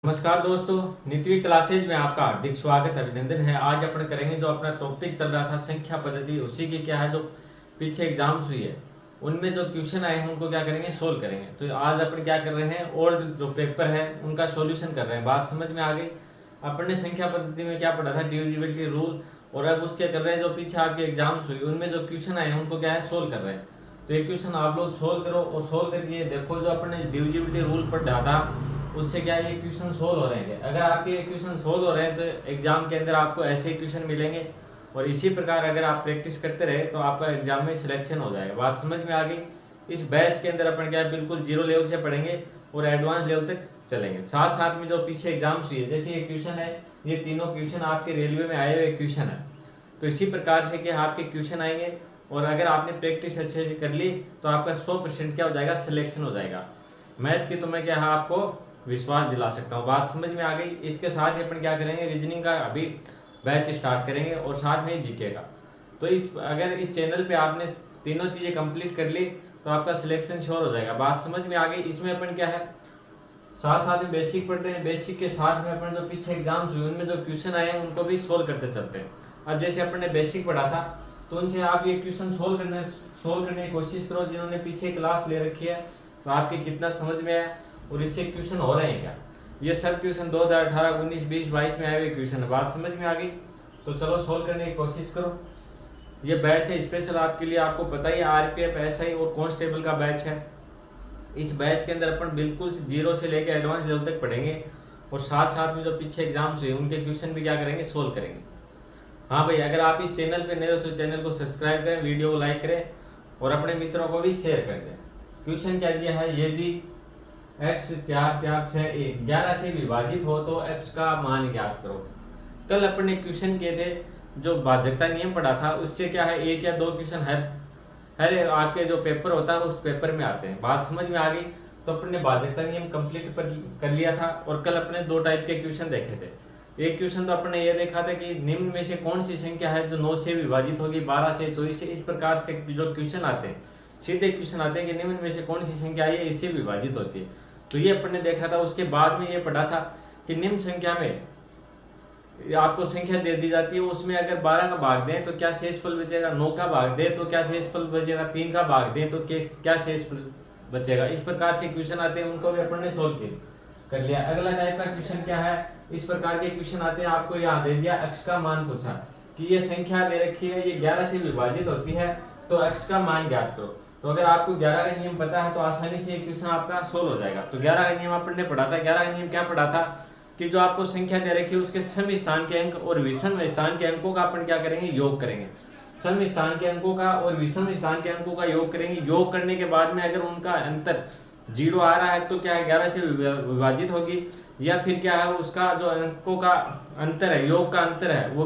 नमस्कार दोस्तों, नित्य क्लासेज में आपका हार्दिक स्वागत अभिनंदन है। आज अपन करेंगे जो अपना टॉपिक चल रहा था संख्या पद्धति, उसी की क्या है जो पीछे एग्जाम्स हुई है उनमें जो क्वेश्चन आए हैं उनको क्या करेंगे, सोल्व करेंगे। तो आज अपन क्या कर रहे हैं, ओल्ड जो पेपर है उनका सॉल्यूशन कर रहे हैं। बात समझ में आ गई। अपन ने संख्या पद्धति में क्या पढ़ा था, डिविजिबिलिटी रूल, और अब उसके कर रहे हैं जो पीछे आपके एग्जाम्स हुई उनमें जो क्वेश्चन आए हैं उनको क्या है, सोल्व कर रहे हैं। तो ये क्वेश्चन आप लोग सोल्व करो और सोल्व करके देखो जो अपन ने डिविजिबिलिटी रूल पढ़ा था उससे क्या ये क्वेश्चन सोल्व हो रहे हैं। अगर आपके क्वेश्चन सोल्व हो रहे हैं तो एग्जाम के अंदर आपको ऐसे क्वेश्चन मिलेंगे, और इसी प्रकार अगर आप प्रैक्टिस करते रहे तो आपका एग्जाम में सिलेक्शन हो जाएगा। बात समझ में आ गई। इस बैच के अंदर अपन क्या है, बिल्कुल जीरो लेवल से पढ़ेंगे और एडवांस लेवल तक चलेंगे। साथ साथ में जो पीछे एग्जाम्स हुई है, जैसे ये क्वेश्चन है, ये तीनों क्वेश्चन आपके रेलवे में आए हुए क्वेश्चन है। तो इसी प्रकार से कि आपके क्वेश्चन आएंगे, और अगर आपने प्रैक्टिस अच्छे से कर ली तो आपका 100% क्या हो जाएगा, सिलेक्शन हो जाएगा। मैथ की तो मैं क्या है आपको विश्वास दिला सकता हूँ। बात समझ में आ गई। इसके साथ ही अपन क्या करेंगे, रीजनिंग का अभी बैच स्टार्ट करेंगे और साथ में जीके का। तो अगर इस चैनल पे आपने तीनों चीज़ें कंप्लीट कर ली तो आपका सिलेक्शन श्योर हो जाएगा। बात समझ में आ गई। इसमें अपन क्या है, साथ साथ में बेसिक पढ़ रहे हैं, बेसिक के साथ में अपन जो पीछे एग्जाम्स हुए उनमें जो क्वेश्चन आए हैं उनको भी सोल्व करते चलते हैं। अब जैसे अपन ने बेसिक पढ़ा था तो उनसे आप ये क्वेश्चन सोल्व करने की कोशिश करो। जिन्होंने पीछे क्लास ले रखी है तो आपके कितना समझ में आया और इससे क्वेश्चन हो रहे हैं क्या। ये सब क्वेश्चन 2018, 19, 20, 22 में आए हुए क्वेश्चन है। बात समझ में आ गई। तो चलो सोल्व करने की कोशिश करो। ये बैच है स्पेशल आपके लिए, आपको पता ही आरपीएफ, एसआई और कांस्टेबल का बैच है। इस बैच के अंदर अपन बिल्कुल जीरो से लेकर एडवांस लेवल तक पढ़ेंगे, और साथ साथ में जो पीछे एग्जाम्स हुए उनके क्वेश्चन भी क्या करेंगे, सोल्व करेंगे। हाँ भाई, अगर आप इस चैनल पे नए हो तो चैनल को सब्सक्राइब करें, वीडियो को लाइक करें और अपने मित्रों को भी शेयर कर दें। क्वेश्चन क्या दिया है, यदि x 4, 4, 6, 1 11 से विभाजित हो तो x का मान ज्ञात करो। कल अपन ने क्वेश्चन किए थे, जो भाजकता नियम पढ़ा था उससे क्या है, एक या दो क्वेश्चन हर आपके जो पेपर होता है उस पेपर में आते हैं। बात समझ में आ गई। तो अपन ने भाजकता नियम कंप्लीट कर लिया था, और कल अपने दो टाइप के क्वेश्चन देखे थे। एक क्वेश्चन तो अपने ये देखा था कि निम्न में से कौन सी संख्या है जो 9 से विभाजित होगी, 12 से, 24 से। इस प्रकार से जो क्वेश्चन आते हैं, सीधे क्वेश्चन आते हैं कि निम्न में से कौन सी संख्या है इससे विभाजित होती है। तो ये अपन ने देखा था। उसके बाद में ये पढ़ा था कि निम्न संख्या में आपको संख्या दे दी जाती है, उसमें अगर 12 का भाग दें तो क्या शेषफल बचेगा, 9 का भाग दें तो क्या शेषफल बचेगा, 3 का भाग दें तो क्या शेषफल बचेगा। इस प्रकार से क्वेश्चन आते हैं, उनको भी अपन ने सोल्व कर लिया। अगला टाइप का क्वेश्चन क्या है, इस प्रकार के क्वेश्चन आते हैं, आपको यहाँ दे दिया x का मान पूछा कि ये संख्या दे रखी है, ये 11 से विभाजित होती है तो x का मान ज्ञात करो। तो अगर आपको 11 का नियम पता है तो आसानी से ये क्वेश्चन आपका सोल्व हो जाएगा। तो 11 का नियम अपन ने पढ़ा था। 11 का नियम क्या पढ़ा था कि जो आपको संख्या दे रखी है उसके सम स्थान के अंक और विषम स्थान के अंकों का अपन क्या करेंगे, योग करेंगे। सम स्थान के अंकों का और विषम स्थान के अंकों का योग करेंगे। योग करने के बाद में अगर उनका अंतर 0 आ रहा है तो क्या है, 11 से विभाजित होगी, या फिर क्या है, उसका जो अंकों का अंतर है, योग का अंतर है, वो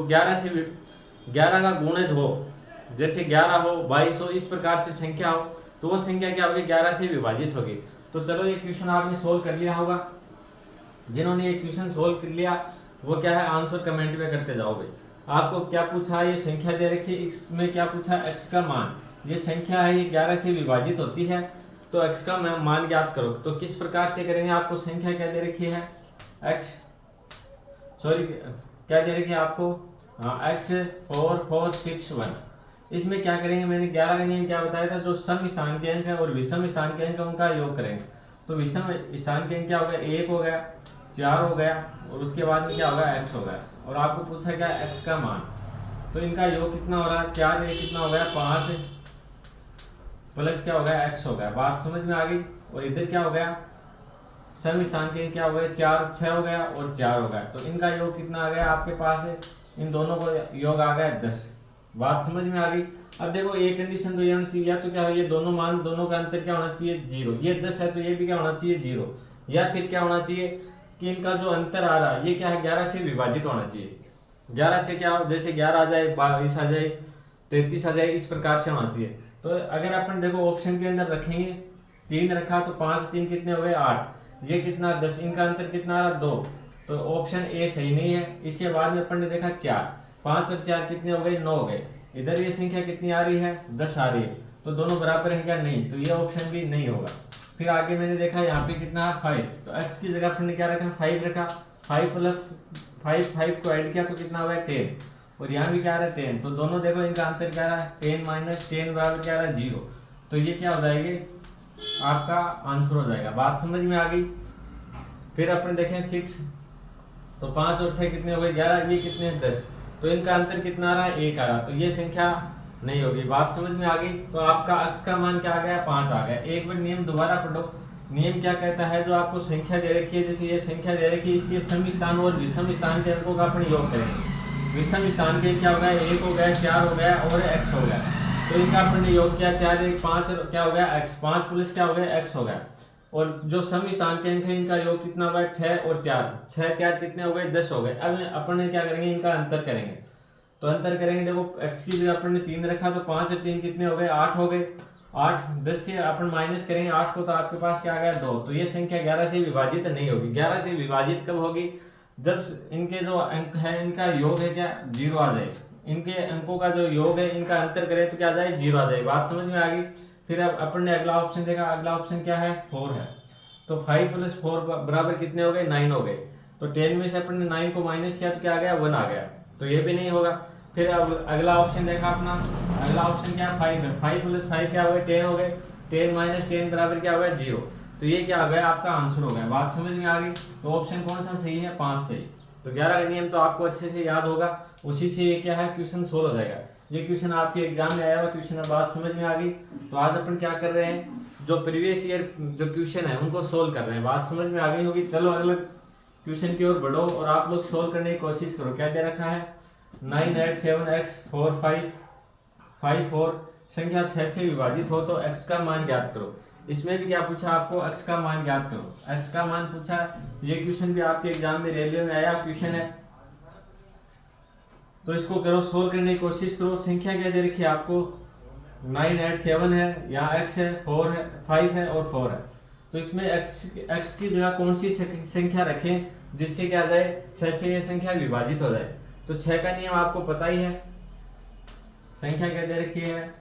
11 का गुणज हो, जैसे 11 हो, 22 हो, इस प्रकार से संख्या हो तो वो संख्या क्या होगी, 11 से विभाजित होगी। तो चलो ये क्वेश्चन आपने सोल्व कर लिया होगा। जिन्होंने ये क्वेश्चन सोल्व कर लिया वो क्या है, आंसर कमेंट में करते जाओगे। आपको क्या पूछा, ये संख्या दे रखी है, इसमें क्या पूछा, x का मान। ये संख्या है, ये 11 से विभाजित होती है तो x का मान ज्ञात करो। तो किस प्रकार से करेंगे, आपको संख्या क्या दे रखी है, क्या दे रखी है आपको, x 4, 4, 6, 1। इसमें क्या करेंगे, मैंने 11 का नियम क्या बताया था, जो सम स्थान के अंक है और विषम स्थान के अंक है उनका योग करेंगे। तो विषम स्थान के अंक क्या हो गया, 1 हो गया, 4 हो गया, और उसके बाद में क्या होगा, x हो गया। और आपको पूछा क्या, x का मान। तो इनका योग कितना हो रहा है, 4 ये कितना हो गया, 5 प्लस क्या हो गया, x हो गया। बात समझ में आ गई। और इधर क्या हो गया, सम स्थान के क्या हो गए, 4, 6 हो गया और 4 हो गया। तो इनका योग कितना आ गया आपके पास है, इन दोनों को योग आ गया 10। बात समझ में आ गई। अब देखो ये कंडीशन तो ये होनी चाहिए, या तो क्या हो, ये दोनों मान, दोनों का अंतर क्या होना चाहिए, 0। ये 10 है तो ये भी क्या होना चाहिए, 0। या फिर क्या होना चाहिए कि इनका जो अंतर आ रहा है ये क्या है, 11 से विभाजित होना चाहिए। 11 से क्या हो, जैसे 11 आ जाए, 22 आ जाए, 33 आ जाए, इस प्रकार से होना चाहिए। तो अगर अपन देखो ऑप्शन के अंदर रखेंगे, 3 रखा तो 5 3 कितने हो गए, 8। ये कितना, 10, इनका अंतर कितना आ रहा, 2। तो ऑप्शन ए सही नहीं है। इसके बाद में अपन ने देखा 4, 5 और 4 कितने हो गए, 9 हो गए। इधर ये संख्या कितनी आ रही है, 10 आ रही है। तो दोनों बराबर है क्या, नहीं। तो ये ऑप्शन भी नहीं होगा। फिर आगे मैंने देखा यहाँ पे कितना है 5, तो x की जगह अपन ने क्या रखा 5 रखा, 5 प्लस 5 को ऐड किया तो कितना होगा 10, और यहाँ भी क्या रहा है 10, तो दोनों देखो इनका अंतर क्या रहा है 10 माइनस 10 बराबर क्या रहा है 0, तो ये क्या हो जाएगी आपका आंसर हो जाएगा। बात समझ में आ गई। फिर अपन देखें 6, तो 5 और 6 कितने हो गए 11, ये कितने 10, तो इनका अंतर कितना आ रहा है 1 आ रहा, तो ये संख्या नहीं होगी। बात समझ में आ गई। तो आपका x का मान क्या आ गया 5 आ गया। एक बार नियम दोबारा पढ़ो। नियम क्या कहता है, जो आपको संख्या दे रखी है, जैसे ये संख्या दे रखी है, इसके सम स्थान और विषम स्थान के अंकों का अपन योग करेंगे। विषम स्थान के क्या हो गया 1 हो गया, 4 हो गया और x हो गया, तो इनका अपन ने योग किया 4 1 5 क्या हो गया x, 5 प्लस क्या हो गया x हो गया, और जो सम स्थान के अंक है इनका योग कितना हुआ 6 और 4, 6 4 कितने हो गए 10 हो गए। अब अपन ने क्या करेंगे इनका अंतर करेंगे, तो अंतर करेंगे। देखो x की जगह अपन ने 3 रखा, तो 5 और 3 कितने हो गए 8 हो गए, 8 10 से अपन माइनस करेंगे 8 को, तो आपके पास क्या आ गया 2, तो ये संख्या 11 से विभाजित नहीं होगी। 11 से विभाजित कब होगी, जब इनके जो अंक है इनका योग है क्या 0 आ जाए, इनके अंकों का जो योग है इनका अंतर करें तो क्या आ जाए 0 आ जाए। बात समझ में आ गई। फिर अब अपन ने अगला ऑप्शन देखा, अगला ऑप्शन क्या है 4 है, तो 5 प्लस 4 बराबर कितने हो गए 9 हो गए, तो 10 में से अपन ने 9 को माइनस किया तो क्या आ गया 1 आ गया, तो ये भी नहीं होगा। फिर अब अगला ऑप्शन देखा अपना, अगला ऑप्शन क्या है 5 है, 5 प्लस 5 क्या हो गए 10 हो गए, 10 माइनस 10 बराबर क्या हो गया 0, तो ये क्या हो गया आपका आंसर हो गया। बात समझ में आ गई। तो ऑप्शन कौन सा सही है 5 सही। तो 11 का नियम तो आपको अच्छे से याद होगा, उसी से ये क्या है क्वेश्चन सोल्व हो जाएगा। ये क्वेश्चन आपके एग्जाम में आया हुआ क्वेश्चन है। बात समझ में आ गई। तो आज अपन क्या कर रहे हैं, जो प्रीवियस ईयर जो क्वेश्चन है उनको सोल्व कर रहे हैं। बात समझ में आ गई होगी। चलो अगले क्वेश्चन की ओर बढ़ो और आप लोग सोल्व करने की कोशिश करो। क्या दे रखा है 9 8 7 x 4 5 5 4 संख्या 6 से विभाजित हो तो x का मान ज्ञात करो। इसमें भी क्या पूछा आपको x का मान ज्ञात करो, x का मान पूछा। ये क्वेश्चन भी आपके एग्जाम में रेलवे में आया क्वेश्चन है, तो इसको करो सोल्व करने की कोशिश करो। संख्या क्या दे रखी है आपको 9 8 7 है, यहाँ x है 4 है 5 है और 4 है, तो इसमें x की जगह कौन सी संख्या रखें जिससे क्या आ जाए 6 से ये संख्या विभाजित हो जाए। तो 6 का नियम आपको पता ही है। संख्या क्या दे रखी है,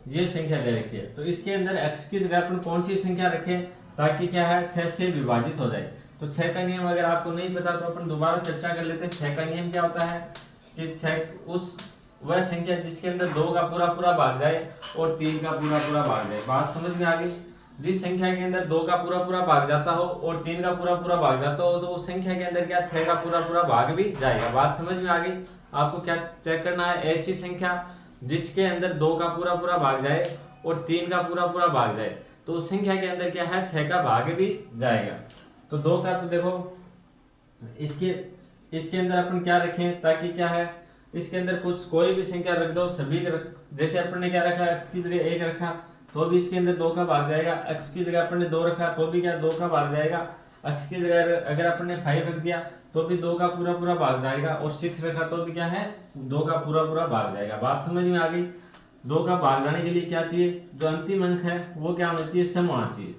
ये संख्या दे रखी है, तो इसके अंदर x की जगह अपन कौन सी संख्या रखें ताकि क्या है 6 से विभाजित हो जाए। तो 6 का नियम अगर आपको नहीं पता तो अपन दोबारा चर्चा कर लेते हैं। 6 का नियम क्या होता है कि 6 उस वह संख्या जिसके अंदर 2 का पूरा पूरा भाग जाए और 3 का पूरा पूरा भाग जाए। बात समझ में आ गई। जिस संख्या के अंदर 2 का पूरा पूरा भाग जाता हो और 3 का पूरा पूरा भाग जाता हो तो उस संख्या के अंदर क्या 6 का पूरा पूरा भाग भी जाएगा। बात समझ में आ गई। आपको क्या चेक करना है, ऐसी संख्या जिसके अंदर 2 का पूरा पूरा भाग जाए और 3 का पूरा पूरा भाग जाए तो उस संख्या के अंदर क्या है 6 का भाग भी जाएगा। तो 2 का तो देखो इसके अंदर अपन क्या रखें ताकि क्या है इसके अंदर कुछ कोई भी संख्या रख दो, सभी जैसे अपन ने क्या रखा x की जगह 1 रखा तो भी इसके अंदर 2 का भाग जाएगा, x की जगह अपन ने 2 रखा तो भी क्या 2 का भाग जाएगा, x की जगह अगर अपन ने 5 रख दिया तो भी 2 का पूरा पूरा भाग जाएगा और 6 रखा तो भी क्या है 2 का पूरा पूरा भाग जाएगा। बात समझ में आ गई। 2 का भाग जाने के लिए क्या चाहिए, जो अंतिम अंक है वो क्या होना चाहिए सम होना चाहिए।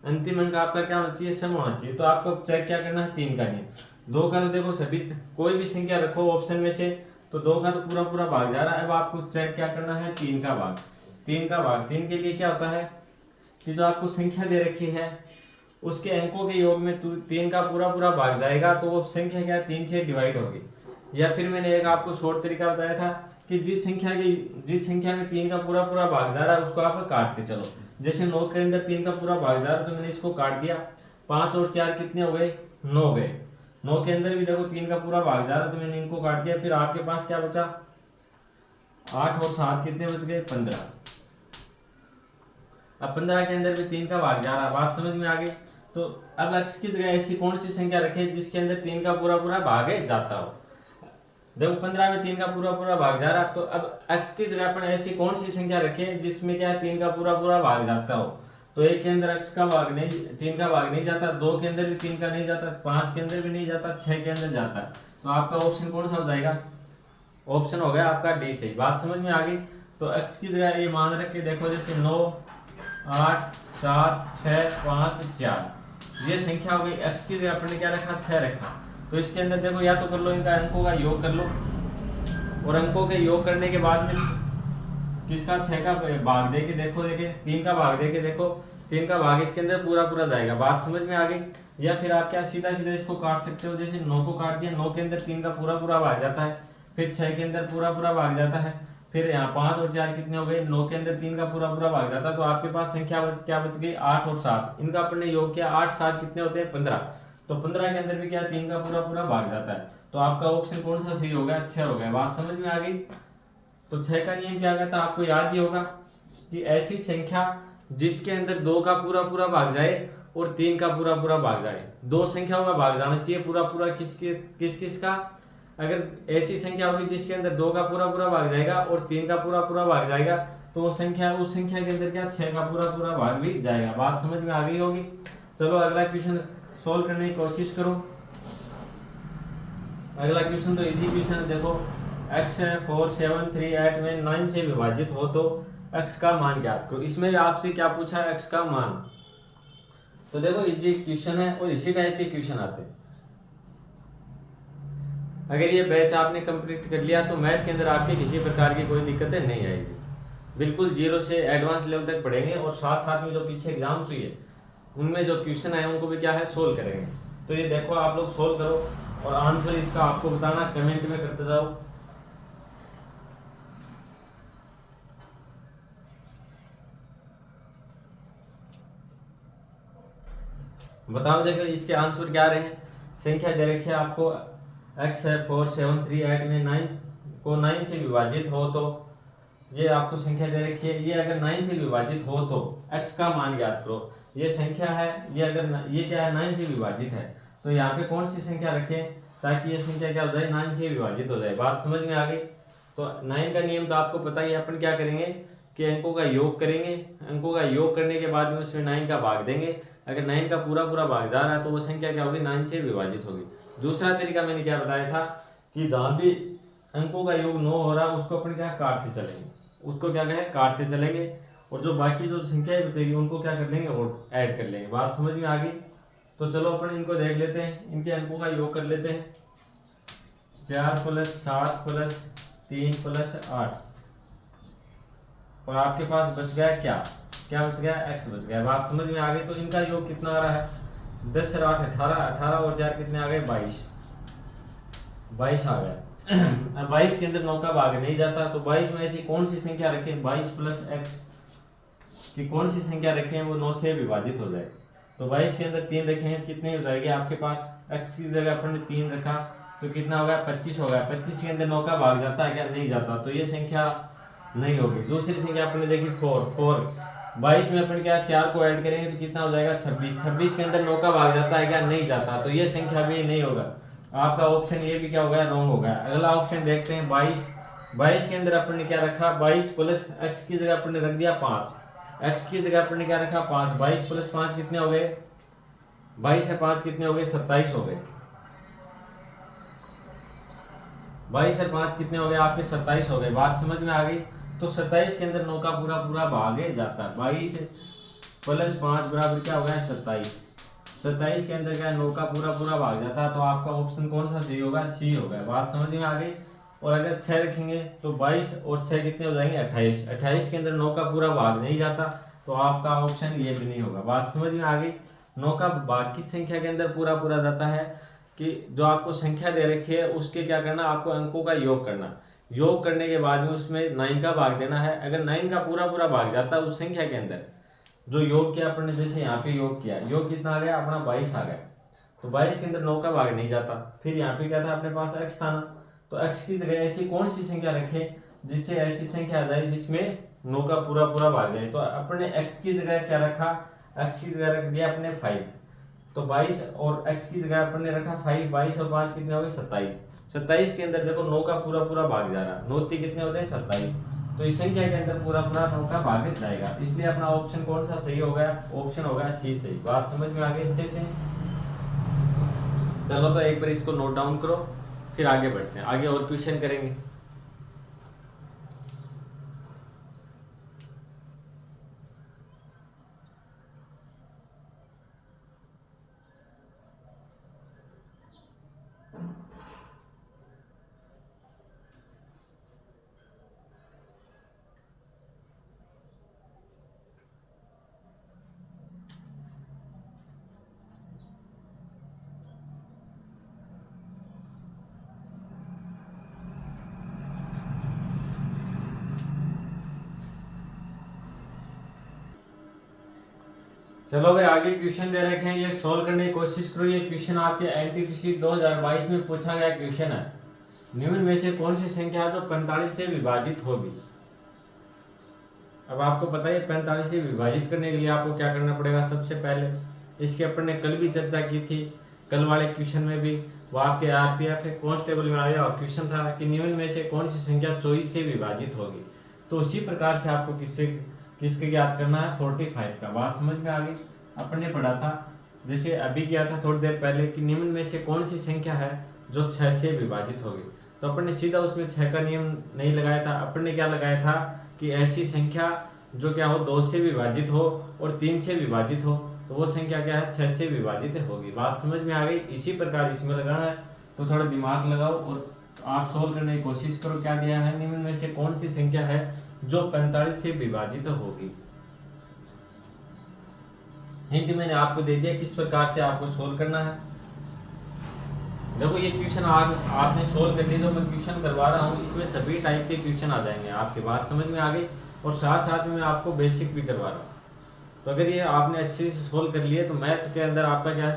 अंतिम अंक आपका क्या होना चाहिए सम होना चाहिए। तो आपको चेक क्या करना है 3 का नहीं। 2 का तो देखो सभी कोई भी संख्या रखो ऑप्शन में से, तो 2 का तो पूरा पूरा भाग जा रहा है। अब आपको चेक क्या करना है 3 का भाग। 3 का भाग 3 के लिए क्या होता है कि जो आपको संख्या दे रखी है उसके अंकों के योग में 3 का पूरा पूरा भाग जाएगा तो वो संख्या क्या 3 से डिवाइड होगी। या फिर मैंने एक आपको शॉर्ट तरीका बताया था कि जिस संख्या में 3 का पूरा पूरा भाग जा रहा है उसको आप काटते चलो। जैसे 9 के अंदर 3 का पूरा भाग जा रहा है तो मैंने इसको काट दिया, 5 और 4 कितने हो गए 9 हो गए। 9 के अंदर भी देखो 3 का पूरा भाग जा रहा है तो मैंने इनको काट दिया। फिर आपके पास क्या बचा 8 और 7 कितने बच गए 15। अब 15 के अंदर भी 3 का भाग जा रहा है। बात समझ में आ गई। तो अब x की जगह ऐसी कौन सी संख्या रखे जिसके अंदर 3 का पूरा पूरा भाग जाता हो। देखो 15 में 3 का पूरा पूरा भाग जा रहा है, तो अब x की जगह अपन ऐसी कौन सी संख्या रखे जिसमें क्या 3 का पूरा पूरा भाग जाता हो। तो 1 के अंदर x का भाग नहीं 3 का भाग नहीं जाता, 2 के अंदर भी 3 का नहीं जाता, 5 के अंदर भी नहीं जाता, 6 के अंदर जाता। तो आपका ऑप्शन कौन सा हो जाएगा, ऑप्शन हो गया आपका डी सही। बात समझ में आ गई। तो x की जगह ये मान रख के देखो जैसे 9 8 7 6 5 4 ये संख्या हो गई। x की जगह अपन ने क्या रखा 6 रखा, तो इसके अंदर देखो या तो कर लो इनका अंकों का योग कर लो और अंकों के योग करने के बाद में किसका 6 का भाग दे के देखो, देखिए 3 का भाग दे के देखो, 3 का भाग इसके अंदर पूरा पूरा जाएगा। बात समझ में आ गई? या फिर आप क्या सीधा सीधा इसको काट सकते हो, जैसे 9 को काट दिया, 9 के अंदर 3 का पूरा पूरा भाग जाता है, फिर 6 के अंदर पूरा पूरा भाग जाता है, फिर यहाँ 5 और 4 कितने हो गए, 9 के अंदर 3 का पूरा पूरा भाग जाता है। तो आपके पास संख्या क्या बच गई, 8 और 7, इनका अपन ने योग किया, 8 7 कितने होते हैं, 15। तो 15 के अंदर भी क्या 3 का पूरा पूरा भाग जाता है। तो आपका ऑप्शन कौन सा सही हो गया, 6 हो गया। बात समझ में आ गई? तो 6 का नियम क्या कहता है, आपको याद भी होगा कि ऐसी संख्या जिसके अंदर 2 का पूरा पूरा भाग जाए और 3 का पूरा पूरा भाग जाए, 2 संख्याओं का भाग जाना चाहिए पूरा पूरा, किस का। अगर ऐसी संख्या होगी जिसके अंदर 2 का पूरा पूरा भाग जाएगा और 3 का पूरा पूरा भाग जाएगा, तो वो संख्या, उस संख्या के अंदर क्या 6 का पूरा पूरा भाग भी जाएगा। बात समझ में आ गई होगी। चलो अगला क्वेश्चन सोल्व करने की कोशिश करो। अगला क्वेश्चन तो इजी क्वेश्चन है, देखो x है 4 7 3 8 में 9 से विभाजित हो तो x का मान ज्ञात करो। इसमें आपसे क्या पूछा है, x का मान। तो देखो इजी क्वेश्चन है और इसी टाइप के क्वेश्चन आते हैं। अगर ये बैच आपने कंप्लीट कर लिया तो मैथ के अंदर आपके किसी प्रकार की कोई दिक्कतें नहीं आएगी, बिल्कुल जीरो से एडवांस लेवल तक पढ़ेंगे, और साथ साथ में जो पीछे एग्जाम्स हुई है उनमें जो क्वेश्चन आए उनको भी क्या है सोल्व करेंगे। तो ये देखो आप लोग सोल्व करो और आंसर इसका आपको बताना, कमेंट में करते जाओ। बताओ देखो इसके आंसर क्या रहे हैं। संख्या दे रखी है आपको, x है 4 7 3 8 में 9 को 9 से विभाजित हो तो, ये आपको संख्या दे रखी है, ये अगर 9 से विभाजित हो तो x का मान ज्ञात करो। ये संख्या है, ये अगर ये क्या है 9 से विभाजित है, तो यहाँ पे कौन सी संख्या रखें ताकि ये संख्या क्या हो जाए, 9 से विभाजित हो जाए। बात समझ में आ गई? तो 9 का नियम तो आपको पता ही है, अपन क्या करेंगे कि अंकों का योग करेंगे, अंकों का योग करने के बाद में उसमें 9 का भाग देंगे। अगर 9 का पूरा पूरा भाग जा रहा है तो वो संख्या क्या होगी, 9 से विभाजित होगी। दूसरा तरीका मैंने क्या बताया था कि जहां भी अंकों का योग 9 हो रहा है उसको अपन क्या काटते चलेंगे, उसको क्या कहें काटते चलेंगे, और जो बाकी जो संख्याएं बचेगी उनको क्या कर लेंगे और ऐड कर लेंगे। बात समझ में आ गई? तो चलो अपन इनको देख लेते हैं, इनके अंकों का योग कर लेते हैं। 4 + 7 + 3 + 8, और आपके पास बच गया क्या, क्या बच गया, x बच गया। बात समझ में आ गई? तो इनका योग कितना आ रहा है, 10 और 8 18, 18 और 4 कितने आ गए, 22, 22 आ गया। अब 22 के अंदर 9 का भाग नहीं जाता, तो 22 में ऐसी कौन सी संख्या रखें, 22 + x की कौन सी संख्या रखें वो 9 से विभाजित हो जाए। तो 22 के अंदर 3 रखें, कितने हो जाएगी आपके पास, x की जगह अपन ने 3 रखा तो कितना हो गया, 25 हो गया। 25 के अंदर 9 का भाग जाता है क्या, नहीं जाता, तो ये संख्या नहीं होगी। दूसरी संख्या अपने देखी 4 22 में अपन क्या 4 को ऐड करेंगे तो कितना हो जाएगा, 26। 26 के अंदर 9 का भाग जाता है क्या, नहीं जाता, तो ये संख्या भी नहीं होगा। आपका ऑप्शन ये भी क्या हो गया, रॉन्ग हो गया। अगला ऑप्शन देखते हैं 22 के अंदर अपन ने क्या रखा, 22 + x की जगह अपन ने रख दिया 5, x की जगह अपन ने क्या रखा 5, 22 + 5 कितने हो गए, 22 से 5 कितने हो गए, 27 हो गए। 22 और 5 कितने हो गए आपके, 27 हो गए। बात समझ में आ गई? तो 27 के अंदर 9 का पूरा पूरा भाग जाता है, 22 + 5 बराबर क्या हो गया, 27। 27 के अंदर क्या 9 का पूरा पूरा भाग जाता है, तो आपका ऑप्शन कौन सा सही होगा, सी होगा। बात समझ में आ गई? और अगर 6 रखेंगे तो 22 और 6 कितने हो जाएंगे, 28। 28 के अंदर 9 का पूरा भाग नहीं जाता, तो आपका ऑप्शन ये भी नहीं होगा। बात समझ में आ गई? 9 का भाग किस संख्या के अंदर पूरा पूरा जाता है, कि जो आपको संख्या दे रखी है उसके क्या करना, आपको अंकों का योग करना, योग करने के बाद में उसमें 9 का भाग देना है। अगर 9 का पूरा पूरा भाग जाता है उस संख्या के अंदर, जो योग किया अपन ने, जैसे यहाँ पे योग किया, योग कितना आ गया अपना 22 आ गया, तो 22 के अंदर 9 का भाग नहीं जाता। फिर यहाँ पे क्या था अपने पास x था ना, तो x की जगह ऐसी कौन सी संख्या रखें जिससे ऐसी संख्या आ जाए जिसमें 9 का पूरा पूरा भाग जाए। तो अपने x की जगह क्या रखा, x की जगह रख दिया अपने 5, तो 22 और x की जगह अपन ने रखा 5, 22 और 5 कितने हो गए, 27। 27 के अंदर देखो 9 का पूरा पूरा भाग जा रहा, 9 कितने होते हैं, 27, तो इस संख्या के अंदर पूरा पूरा 9 का भाग जाएगा। इसलिए अपना ऑप्शन कौन सा सही हो गया, ऑप्शन होगा सी सही। बात समझ में आ गई अच्छे से? चलो तो एक बार इसको नोट डाउन करो, फिर आगे बढ़ते हैं, आगे और क्वेश्चन करेंगे। चलो भाई आगे क्वेश्चन दे रखे हैं, ये सोल्व करने की कोशिश करो। ये क्वेश्चन आपके एनटीपीसी 2022 में पूछा गया क्वेश्चन है। निम्न में से कौन सी संख्या है जो 45 से विभाजित होगी। अब आपको पता है 45 से विभाजित करने के लिए आपको क्या करना पड़ेगा। सबसे पहले इसकी अपन ने कल भी चर्चा की थी, कल वाले क्वेश्चन में भी वो आपके आरपीएफ कांस्टेबल में आया और क्वेश्चन था कि निम्न में से कौन सी संख्या 24 से विभाजित होगी। तो उसी प्रकार से आपको किसके याद करना है, 45 का। बात समझ में आ गई। अपन ने पढ़ा था जैसे अभी किया था थोड़ी देर पहले कि निम्न में से कौन सी संख्या है जो 6 से विभाजित होगी। तो अपन ने सीधा उसमें 6 का नियम नहीं लगाया था, अपन ने क्या लगाया था कि ऐसी संख्या जो क्या हो 2 से विभाजित हो और 3 से विभाजित हो, तो वो संख्या क्या है 6 से विभाजित होगी। बात समझ में आ गई। इसी प्रकार इसमें लगाना है, तो थोड़ा दिमाग लगाओ और आप सोल्व करने की कोशिश करो। क्या दिया है, निम्न में से कौन सी संख्या है जो 45 से विभाजित होगी। हिंट मैंने आपको दे दिया किस प्रकार से आपको सोल्व करना है। देखो ये क्वेश्चन आपने सोल्व कर लिया, जो मैं क्वेश्चन करवा रहा हूँ इसमें सभी टाइप के क्वेश्चन आ जाएंगे आपके। बात समझ में आ गई। और साथ साथ में मैं आपको बेसिक भी करवा रहा हूँ। तो अगर ये आपने अच्छे से सोल्व कर लिया तो मैथ के अंदर आपका क्या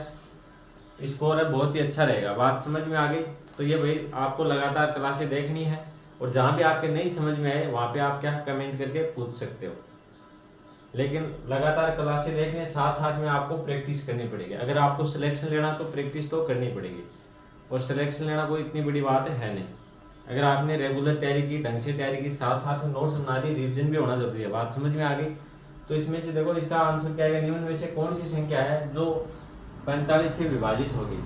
स्कोर है बहुत ही अच्छा रहेगा। बात समझ में आ गई। तो ये भाई आपको लगातार क्लासें देखनी है और जहाँ भी आपके नहीं समझ में आए वहाँ पे आप क्या कमेंट करके पूछ सकते हो। लेकिन लगातार क्लासें देखने साथ साथ में आपको प्रैक्टिस करनी पड़ेगी। अगर आपको सिलेक्शन लेना तो प्रैक्टिस तो करनी पड़ेगी, और सिलेक्शन लेना कोई इतनी बड़ी बात है नहीं। अगर आपने रेगुलर तैयारी की, ढंग से तैयारी की, साथ साथ में नोट्स बना ली, रिविजन भी होना जरूरी है। बात समझ में आ गई। तो इसमें से देखो इसका आंसर क्या है, निम्न में से कौन सी संख्या है जो 45 से विभाजित होगी।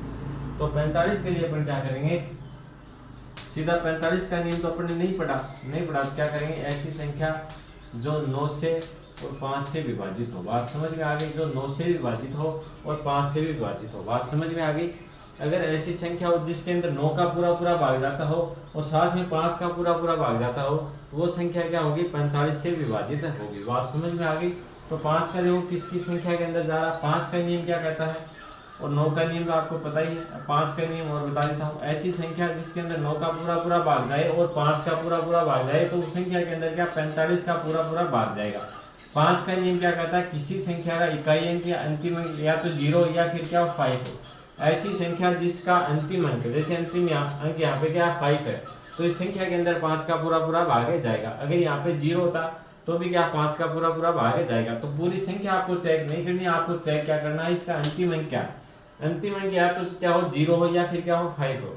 तो 45 के लिए अपन क्या करेंगे, सीधा 45 का नियम तो अपन ने नहीं पढ़ा तो क्या करेंगे, ऐसी संख्या जो 9 से और 5 से विभाजित हो। बात समझ में आ गई। जो 9 से विभाजित हो और 5 से विभाजित हो। बात समझ में आ गई। अगर ऐसी संख्या हो जिसके अंदर 9 का पूरा भाग जाता हो और साथ में 5 का पूरा भाग जाता हो, वो संख्या क्या होगी, 45 से विभाजित होगी। बात समझ में आ गई। तो 5 का देखो किसकी संख्या के अंदर जा रहा है, 5 का नियम क्या कहता है और 9 का नियम तो आपको पता ही है। 5 का नियम और बता देता हूँ, ऐसी संख्या जिसके अंदर 9 का पूरा भाग जाए और 5 का पूरा भाग जाए तो उस संख्या के अंदर क्या 45 का पूरा भाग जाएगा। 5 का नियम क्या कहता है, किसी संख्या का इकाई अंक या अंतिम अंक या तो 0 या फिर क्या 5 हो। ऐसी संख्या जिसका अंतिम अंक, जैसे अंतिम अंक यहाँ पे क्या 5 है, तो इस संख्या के अंदर 5 का पूरा भाग जाएगा। अगर यहाँ पे 0 होता तो भी क्या 5 का पूरा भाग जाएगा। तो पूरी संख्या आपको चेक नहीं करनी, आपको चेक क्या करना है, इसका अंतिम अंक क्या है। अंतिम अंक या तो क्या हो 0 हो या फिर क्या हो 5 हो।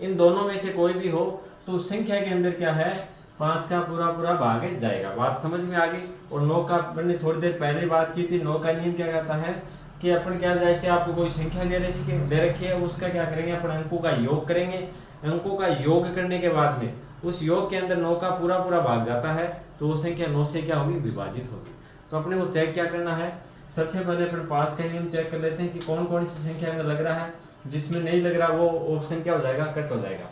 इन दोनों में से कोई भी हो तो उस संख्या के अंदर क्या है 5 का पूरा भाग जाएगा। बात समझ में आ गई। और 9 का अपन ने थोड़ी देर पहले बात की थी। 9 का नियम क्या कहता है कि अपन क्या, जैसे आपको कोई संख्या दे रखी है उसका क्या करेंगे, अपन अंकों का योग करेंगे। अंकों का योग करने के बाद में उस योग के अंदर 9 का पूरा भाग जाता है तो वो संख्या 9 से क्या होगी, विभाजित होगी। तो अपने को चेक क्या करना है, सबसे पहले अपन 5 का नियम चेक कर लेते हैं कि कौन कौन सी संख्या में लग रहा है। जिसमें नहीं लग रहा वो ऑप्शन क्या हो जाएगा, कट हो जाएगा।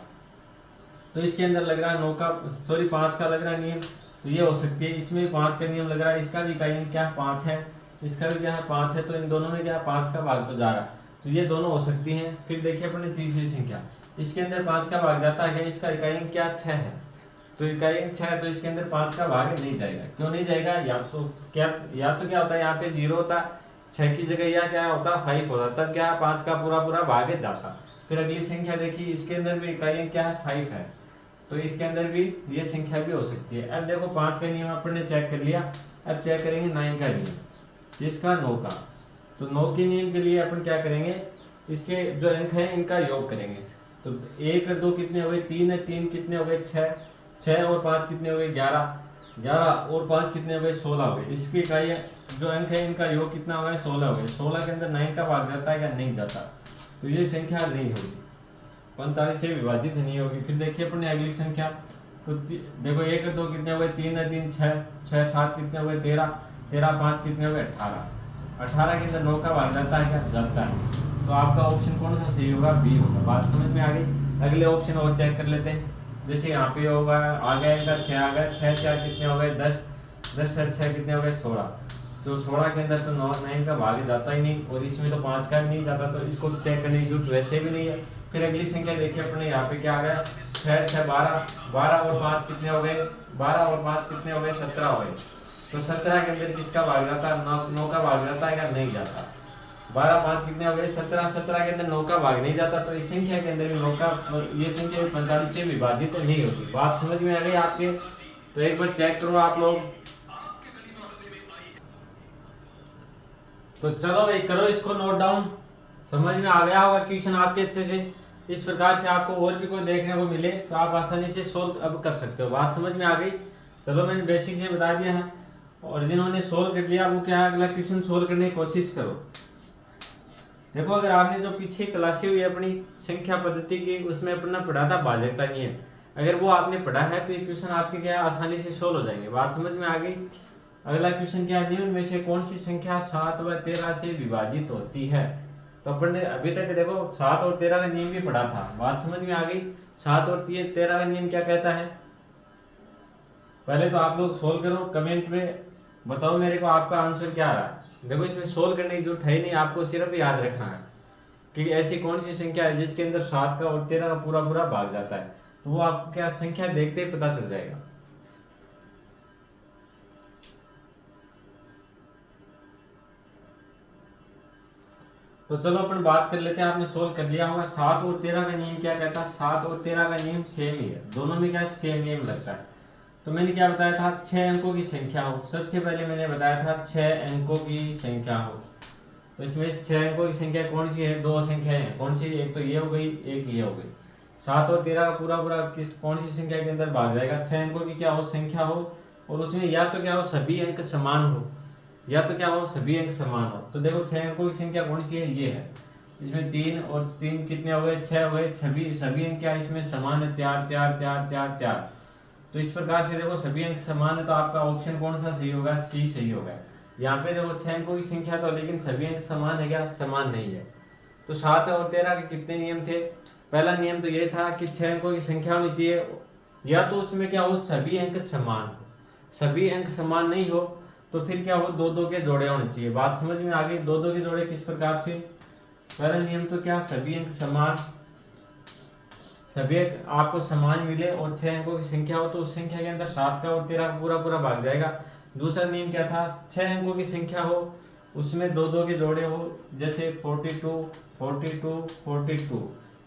तो इसके अंदर लग रहा है 5 का लग रहा है नियम, तो ये हो सकती है। इसमें 5 का नियम लग रहा है, इसका भी इकाई अंक क्या 5 है, इसका भी क्या है 5 है। तो इन दोनों में क्या 5 का भाग तो जा रहा है, तो ये दोनों हो सकती हैं। फिर देखिए अपने तीसरी संख्या, इसके अंदर 5 का भाग जाता है, इसका इकाई अंक क्या 6 है। तो इकाई अंक 6 है तो इसके अंदर 5 का भाग नहीं जाएगा। क्यों नहीं जाएगा, या तो क्या होता है, यहाँ पे 0 होता, 6 की जगह या क्या होता 5 होता, तब क्या 5 का पूरा भाग जाता। फिर अगली संख्या देखिए, इसके अंदर भी इकाई अंक क्या है 5 है, तो इसके अंदर भी ये संख्या भी हो सकती है। अब देखो 5 का नियम अपन ने चेक कर लिया, अब चेक करेंगे 9 का नियम, किसका 9 का। तो 9 के नियम के लिए अपन क्या करेंगे, इसके जो अंक हैं इनका योग करेंगे। तो 1 और 2 कितने हो गए 3 है, 3 कितने हो गए 6 और 5 कितने हो गए 11 और 5 कितने हो गए 16 हो गए। इसके इकाई जो अंक है इनका योग कितना हो गया 16 हो गए। 16 के अंदर 9 का भाग जाता है या नहीं जाता, तो ये संख्या नहीं होगी, 45 से विभाजित नहीं होगी। फिर देखिए अपने अगली संख्या, तो देखो 1 और 2 कितने हो गए 3 है, 3 6 7 कितने हो गए 13 5 कितने हो गए 18 के अंदर 9 का भाग जाता है क्या, जाता है। तो आपका ऑप्शन कौन सा सही होगा, बी होगा। बात समझ में आ गई। अगले ऑप्शन और चेक कर लेते हैं। जैसे यहाँ पे होगा आ गया इनका 6 आ गया, 6 4 कितने हो गए 10 10 6 कितने हो गए 16। तो 16 के अंदर तो 9 का भाग जाता ही नहीं, और इसमें तो 5 का भी नहीं जाता, तो इसको चेक करने की जरूरत वैसे भी नहीं है। फिर अगली संख्या देखिए अपने यहाँ पे क्या आ गया, 6 6 12, 12 और 5 कितने हो गए, 12 और 5 कितने हो गए, 17 हो गए। तो 17 के अंदर किसका भाग जाता है, 9 का भाग जाता है या नहीं जाता। 12 5 कितने हो गए, 17, 17 के अंदर 9 का भाग नहीं जाता, तो इस संख्या के अंदर भी 9 का, ये संख्या भी 45 से विभाजित नहीं होती। बात समझ में आ गई आपके? तो एक बार चेक करो आप लोग। तो चलो भाई करो इसको नोट डाउन, समझ में आ गया होगा क्वेश्चन आपके अच्छे से। इस प्रकार से आपको और भी कोई देखने को मिले तो आप आसानी से सोल्व अब कर सकते हो। बात समझ में आ गई? चलो मैंने बेसिक से बता दिया है, और जिन्होंने सोल्व कर लिया वो क्या है, अगला क्वेश्चन सोल्व करने की कोशिश करो। देखो अगर आपने जो पीछे क्लासे हुई अपनी संख्या पद्धति की, उसमें अपना पढ़ा था भाजकता नियम, अगर वो आपने पढ़ा है तो ये क्वेश्चन आपके क्या आसानी से सोल्व हो जाएंगे। बात समझ में आ गई? अगला क्वेश्चन क्या है, निम्न में से कौन सी संख्या 7 व 13 से विभाजित होती है। तो अपन ने अभी तक देखो 7 और 13 का नियम भी पढ़ा था। बात समझ में आ गई? 7 और 13 का नियम क्या कहता है, पहले तो आप लोग सोल्व करो, कमेंट में बताओ मेरे को आपका आंसर क्या आ रहा है। देखो इसमें सोल्व करने की जरूरत है नहीं, आपको सिर्फ याद रखना है कि ऐसी कौन सी संख्या है जिसके अंदर 7 का और 13 का पूरा पूरा भाग जाता है। तो वो आपको क्या संख्या देखते ही पता चल जाएगा। तो चलो अपन बात कर लेते हैं, आपने सोल्व कर लिया होगा। 7 और 13 का नियम क्या कहता है, 7 और 13 का नियम सेम ही है, दोनों में क्या सेम नियम लगता है। तो मैंने क्या बताया था, 6 अंकों की संख्या हो, सबसे पहले मैंने बताया था 6 अंकों की संख्या हो। तो इसमें 6 अंकों की संख्या कौन सी है, दो संख्याएं हैं, कौन सी, एक तो ये हो गई, एक ये हो गई। 7 और 13 का पूरा पूरा किस कौन सी संख्या के अंदर भाग जाएगा, 6 अंकों की क्या हो संख्या हो, और उसमें या तो क्या हो सभी अंक समान हो, या तो क्या हो सभी अंक समान हो। तो देखो 6 अंकों की संख्या कौन सी है, ये है। इसमें 3 और 3 कितने हो गए, 6 हो गए। सभी अंक क्या इसमें समान है, 4 4 4 4 4। तो इस प्रकार से देखो सभी अंक समान है, तो आपका ऑप्शन कौन सा सही होगा, सी सही होगा। यहाँ पे देखो 6 अंकों की संख्या तो, लेकिन सभी अंक समान है क्या, समान नहीं है। तो 7 और 13 के कितने नियम थे, पहला नियम तो ये था कि 6 अंकों की संख्या होनी चाहिए, या तो उसमें क्या हो सभी अंक समान हो, सभी अंक समान नहीं हो तो फिर क्या हो, दो दो के जोड़े होने चाहिए। बात समझ में आ गई? दो दो के जोड़े किस प्रकार से, पहला नियम तो क्या, सभी अंक समान, सभी अंक आपको समान मिले और 6 अंकों की संख्या हो, तो उस संख्या के अंदर 7 का और 13 का पूरा पूरा भाग जाएगा। दूसरा नियम क्या था, 6 अंकों की संख्या हो, उसमें दो दो के जोड़े हो, जैसे 42 42 42,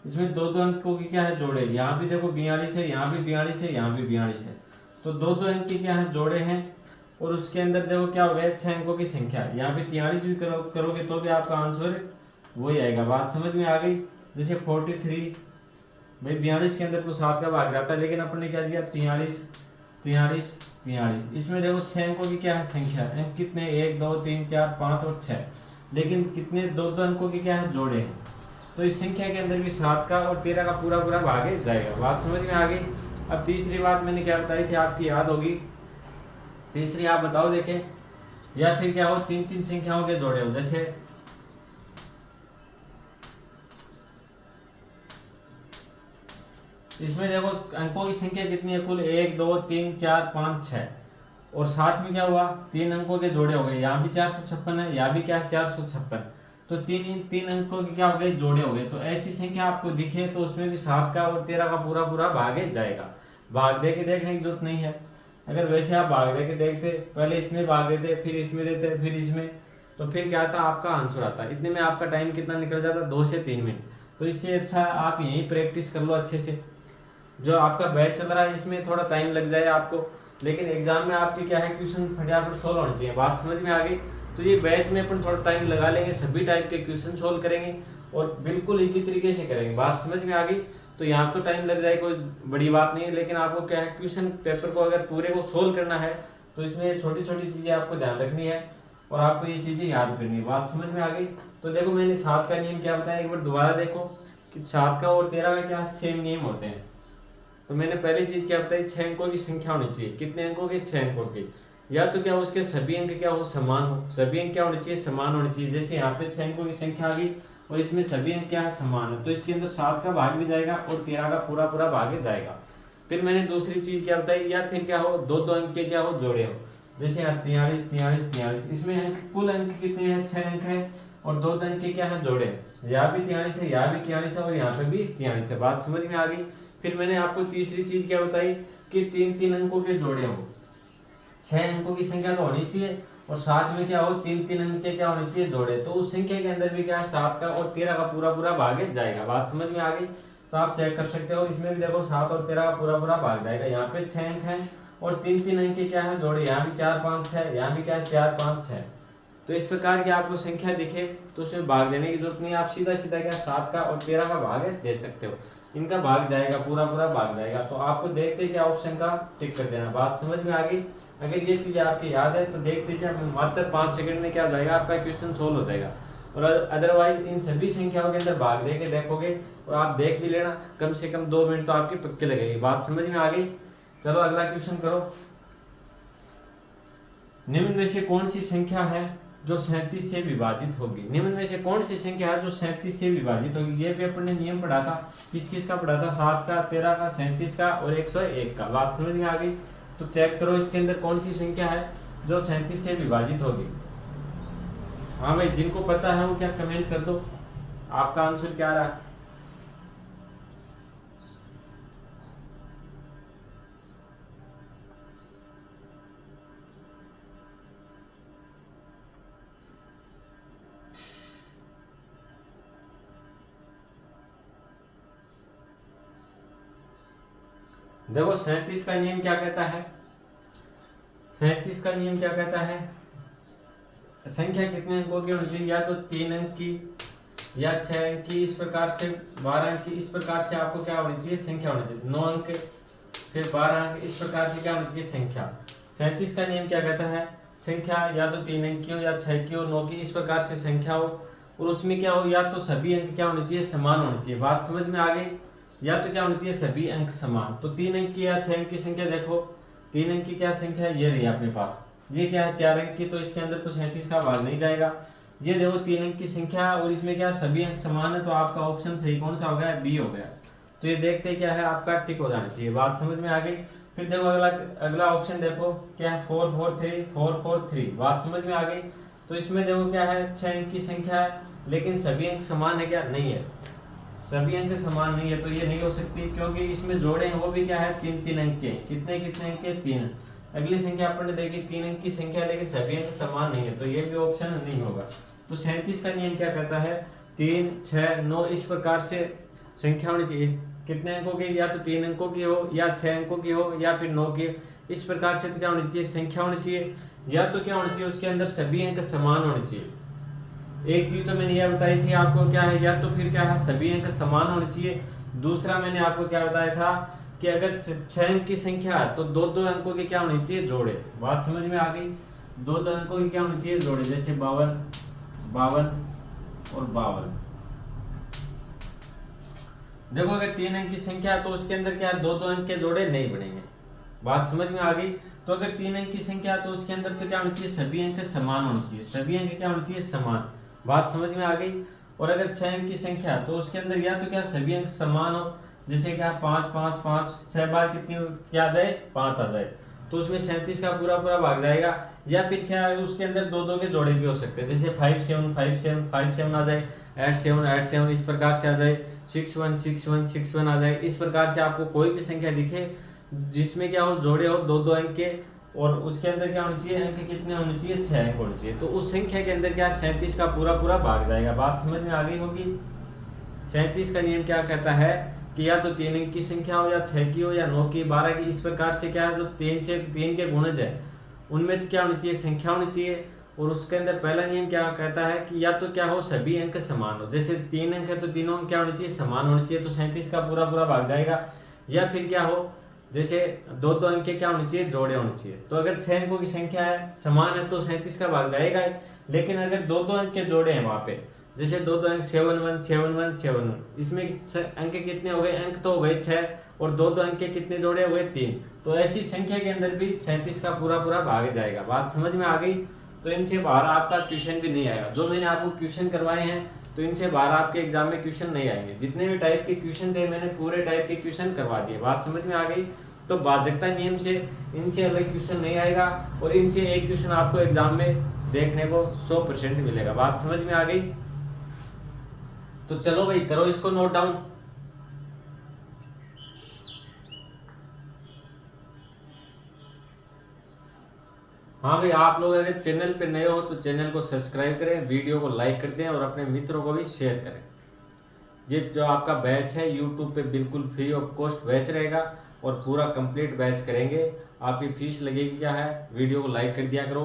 इसमें दो दो अंकों की क्या है जोड़े, यहाँ भी देखो 42 है, यहाँ भी 42 है, यहाँ भी 42 है, तो दो दो अंक की क्या है जोड़े हैं। और उसके अंदर देखो क्या हो गया, 6 अंकों की संख्या, यहाँ पे 43 भी करोगे तो भी आपका आंसर वही आएगा। बात समझ में आ गई? जैसे 43, भाई 42 के अंदर तो 7 का भाग जाता है, लेकिन अपन ने क्या किया 43 43 43। इसमें देखो 6 अंकों की क्या है संख्या, अंक कितने 1 2 3 4 5 और 6, लेकिन कितने दो दो अंकों की क्या है जोड़े हैं। तो इस संख्या के अंदर भी 7 का और 13 का पूरा पूरा भाग जाएगा। बात समझ में आ गई? अब तीसरी बात मैंने क्या बताई थी, आपकी याद होगी, तीसरी आप बताओ देखें, या फिर क्या हो, तीन तीन संख्याओं के जोड़े हो, जैसे इसमें देखो अंकों की संख्या कितनी है कुल, 1 2 3 4 5 6, और साथ में क्या हुआ, 3 अंकों के जोड़े हो गए, यहाँ भी 456 है, यहाँ भी क्या है 456, तो तीन तीन अंकों के क्या हो गए जोड़े हो गए। तो ऐसी संख्या आपको दिखे तो उसमें भी 7 का और 13 का पूरा पूरा भाग जाएगा। भाग दे के देखने की जरूरत नहीं है, अगर वैसे आप भाग दे के देखते, पहले इसमें भाग देते, फिर इसमें देते, फिर इसमें, तो फिर क्या आता, आपका आंसर आता। इतने में आपका टाइम कितना निकल जाता, 2 से 3 मिनट। तो इससे अच्छा आप यहीं प्रैक्टिस कर लो अच्छे से। जो आपका बैच चल रहा है इसमें थोड़ा टाइम लग जाए आपको, लेकिन एग्जाम में आपके क्या है क्वेश्चन फटाफट सोल्व होने चाहिए। बात समझ में आ गई? तो ये बैच में अपन थोड़ा टाइम लगा लेंगे, सभी टाइप के क्वेश्चन सोल्व करेंगे और बिल्कुल इसी तरीके से करेंगे। बात समझ में आ गई? तो यहाँ तो टाइम लग जाए, कोई बड़ी बात नहीं है, लेकिन आपको क्या है क्वेश्चन पेपर को अगर पूरे को सोल्व करना है तो इसमें छोटी छोटी चीजें आपको ध्यान रखनी है और आपको ये चीजें याद करनी है। बात समझ में आ गई? तो देखो मैंने 7 का नियम क्या बताया, एक बार दोबारा देखो कि 7 का और 13 का क्या सेम नियम होते हैं। तो मैंने पहली चीज क्या बताई, 6 अंकों की संख्या होनी चाहिए, कितने अंकों की, 6 अंकों की, या तो क्या उसके सभी अंक क्या हो समान हो, सभी अंक क्या होने चाहिए, समान होने चाहिए। जैसे यहाँ पे 6 अंकों की संख्या आ गई और इसमें सभी अंक क्या है समान है, तो इसके अंदर 7 का भाग भी जाएगा और 13 का पूरा पूरा भाग जाएगा। फिर मैंने दूसरी चीज क्या बताई, या फिर क्या हो दो दो अंक के क्या हो जोड़े हो, जैसे यहाँ 43 43 43, इसमें अंक कुल अंक कितने हैं, 6 अंक है, और 2 अंक के क्या है, जोड़े, यहाँ भी 43 है, यहाँ भी 43 है, और यहाँ पे भी 43 है। बात समझ में आ गई। फिर मैंने आपको तीसरी चीज क्या बताई कि 3 अंकों के जोड़े हो, 6 अंकों की संख्या तो होनी चाहिए, और साथ में क्या हो, 3 अंक के क्या होने चाहिए, जोड़े। तो उस संख्या के अंदर भी क्या है, 7 का और 13 का पूरा पूरा भाग जाएगा। बात समझ में आ गई। तो आप चेक कर सकते हो, इसमें भी देखो 7 और 13 का पूरा पूरा भाग जाएगा। यहाँ पे 6 अंक है और 3 अंक के क्या है, जोड़े, यहाँ भी 4 5 6, यहाँ भी क्या है 4 5 6। तो इस प्रकार की आपको संख्या दिखे तो उसमें भाग देने की जरूरत नहीं है, आप सीधा सीधा क्या 7 का और 13 का भाग दे सकते हो, इनका भाग जाएगा, पूरा पूरा भाग जाएगा। तो आपको देखते क्या ऑप्शन का टिक कर देना। बात समझ में आ गई। अगर ये चीज आपकी याद है तो देखते क्या मात्र 5 सेकंड में क्या हो जाएगा, आपका क्वेश्चन सोल्व हो जाएगा। और अदरवाइज इन सभी संख्याओं के अंदर भाग दे के देखोगे और आप देख भी लेना, कम से कम 2 मिनट तो आपके पक्के लगेगी। बात समझ में आ गई। चलो अगला क्वेश्चन करो। निम्न में से कौन सी संख्या है जो 37 से विभाजित होगी। निम्न में से कौन सी संख्या है जो 37 से विभाजित होगी। ये भी अपने नियम पढ़ा था, किस किस का पढ़ा था, 7 का, 13 का, 37 का और 101 का। बात समझ में आ गई। तो चेक करो इसके अंदर कौन सी संख्या है जो 37 से विभाजित होगी। हाँ भाई, जिनको पता है वो क्या कमेंट कर दो, आपका आंसर क्या रहा। देखो 37 का नियम क्या कहता है, 37 का नियम क्या कहता है, संख्या कितने अंकों की होनी चाहिए, या तो 3 अंक की या 6 अंक की, इस प्रकार से 12 अंक की, इस प्रकार से आपको क्या होनी चाहिए, संख्या होनी चाहिए। 9 अंक, फिर 12 अंक, इस प्रकार से क्या होनी चाहिए, संख्या। 37 का नियम क्या कहता है, संख्या या तो 3 अंक की हो या 6 की हो, 9 की, इस प्रकार से संख्या हो, और उसमें क्या हो, या तो सभी अंक क्या होने चाहिए, समान होने चाहिए। बात समझ में आ गई। या तो क्या होना चाहिए, सभी अंक समान। तो 3 अंक की या 6 अंक की संख्या देखो, 3 अंक की क्या संख्या है, ये रही अपने पास, ये क्या है 4 अंक की, तो इसके अंदर तो 37 का भाग नहीं जाएगा। ये देखो 3 अंक की संख्या और इसमें क्या सभी अंक समान है, तो आपका ऑप्शन सही कौन सा हो गया, बी हो गया। तो ये देखते क्या है, आपका टिक हो जाना चाहिए। बात समझ में आ गई। फिर देखो अगला ऑप्शन देखो क्या है, 4 4 3 4 4 3। बात समझ में आ गई। तो इसमें देखो क्या है, 6 अंक की संख्या है, लेकिन सभी अंक समान है क्या, नहीं है, सभी अंक समान नहीं है, तो ये नहीं हो सकती, क्योंकि इसमें जोड़े हैं वो भी क्या है, 3 अंक के। कितने कितने अंक के, 3। अगली संख्या अपन ने देखी 3 अंक की संख्या, लेकिन सभी अंक समान नहीं है, तो ये भी ऑप्शन नहीं होगा। तो 37 का नियम क्या कहता है, 3 6 9 इस प्रकार से संख्या होनी चाहिए। कितने अंकों की, या तो 3 अंकों की हो या 6 अंकों की हो या फिर 9 की, इस प्रकार से तो क्या होनी चाहिए, संख्या होनी चाहिए। या तो क्या होना चाहिए, उसके अंदर सभी अंक समान होने चाहिए। एक चीज तो मैंने यह बताई थी आपको क्या है, या तो फिर क्या है, सभी अंक समान होने चाहिए। दूसरा मैंने आपको क्या बताया था कि अगर 6 अंक की संख्या है तो 2 अंकों के क्या होने चाहिए, जोड़े। बात समझ में आ गई। 2 अंकों की क्या होने चाहिए, जोड़े, जैसे 52 52 और 52। देखो अगर 3 अंक की संख्या है तो उसके अंदर क्या है, 2 अंक के जोड़े नहीं बनेंगे। बात समझ में आ गई। तो अगर 3 अंक की संख्या है तो उसके अंदर तो क्या होना चाहिए, सभी अंक समान होने चाहिए, सभी अंक क्या होने चाहिए, समान। बात समझ में आ गई। और अगर 6 अंक की संख्या तो उसके अंदर या तो क्या सभी अंक समान हो, जैसे क्या 5 5 5, 6 बार कितनी क्या आ जाए, 5 आ जाए, तो उसमें 37 का पूरा पूरा भाग जाएगा। या फिर क्या है, उसके अंदर 2 के जोड़े भी हो सकते हैं, जैसे 5 7 5 7 5 7 आ जाए, 8 7 8 7 इस प्रकार से आ जाए, 6 1 6 1 6 1 आ जाए। इस प्रकार से आपको कोई भी संख्या दिखे जिसमें क्या हो, जोड़े हो 2 अंक के, और उसके अंदर क्या होना चाहिए, अंक कितने होने चाहिए, 6 अंक होने चाहिए, तो उस संख्या के अंदर क्या 37 का पूरा पूरा भाग जाएगा। बात समझ में आ गई होगी। 37 का नियम क्या कहता है कि या तो 3 अंक की संख्या हो या 6 की हो या 9 की 12 की, इस प्रकार से क्या है, जो 3 के गुणज है उनमें तो क्या होनी चाहिए, संख्या होनी चाहिए। और उसके अंदर पहला नियम क्या कहता है कि या तो क्या हो, सभी अंक समान हो, जैसे 3 अंक है तो तीनों अंक क्या होने चाहिए, समान होने चाहिए, तो 37 का पूरा पूरा भाग जाएगा। या फिर क्या हो, जैसे 2 अंक के क्या होने चाहिए, जोड़े होने चाहिए। तो अगर 6 अंकों की संख्या है, समान है, तो 37 का भाग जाएगा। लेकिन अगर 2 अंक के जोड़े हैं वहां पे, जैसे 2 अंक 7 1 7 1 7 1, इसमें अंक कितने हो गए, अंक तो हो गए 6, और 2 अंक के कितने जोड़े हो गए, 3। तो ऐसी संख्या के अंदर भी 37 का पूरा पूरा भाग जाएगा। बात समझ में आ गई। तो इनसे बाहर आपका क्वेश्चन भी नहीं आएगा। जो मैंने आपको क्वेश्चन करवाए हैं तो इनसे बाहर आपके एग्जाम में क्वेश्चन नहीं आएंगे। जितने भी टाइप के क्वेश्चन थे मैंने पूरे टाइप के क्वेश्चन करवा दिए। बात समझ में आ गई। तो बाध्यता नियम से इनसे अलग क्वेश्चन नहीं आएगा और इनसे एक क्वेश्चन आपको एग्जाम में देखने को 100% मिलेगा। बात समझ में आ गई? तो चलो भाई करो इसको नोट डाउन। हाँ भाई, आप लोग अगर चैनल पे नए हो तो चैनल को सब्सक्राइब करें, वीडियो को लाइक कर दें और अपने मित्रों को भी शेयर करें। ये जो आपका बैच है यूट्यूब पे बिल्कुल फ्री ऑफ कॉस्ट बैच रहेगा और पूरा कंप्लीट बैच करेंगे। आपकी फीस लगेगी क्या है, वीडियो को लाइक कर दिया करो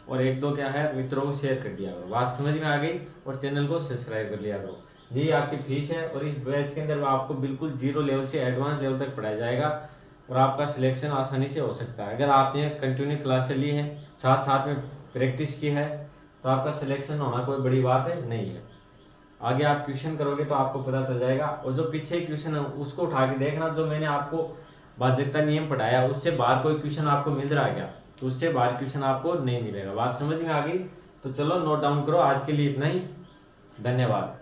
और एक दो क्या है मित्रों को शेयर कर दिया करो। बात समझ में आ गई? और चैनल को सब्सक्राइब कर लिया करो। यही आपकी फीस है और इस बैच के अंदर आपको बिल्कुल जीरो लेवल से एडवांस लेवल तक पढ़ाया जाएगा और आपका सिलेक्शन आसानी से हो सकता है। अगर आपने कंटिन्यू क्लासेस ली हैं, साथ साथ में प्रैक्टिस की है, तो आपका सिलेक्शन होना कोई बड़ी बात है नहीं है। आगे आप क्वेश्चन करोगे तो आपको पता चल जाएगा। और जो पीछे क्वेश्चन है उसको उठा के देखना, जो मैंने आपको बाध्यता नियम पढ़ाया उससे बाहर कोई क्वेश्चन आपको मिल रहा है क्या, तो उससे बाहर क्वेश्चन आपको नहीं मिलेगा। बात समझ में आ गई? तो चलो नोट डाउन करो। आज के लिए इतना ही, धन्यवाद।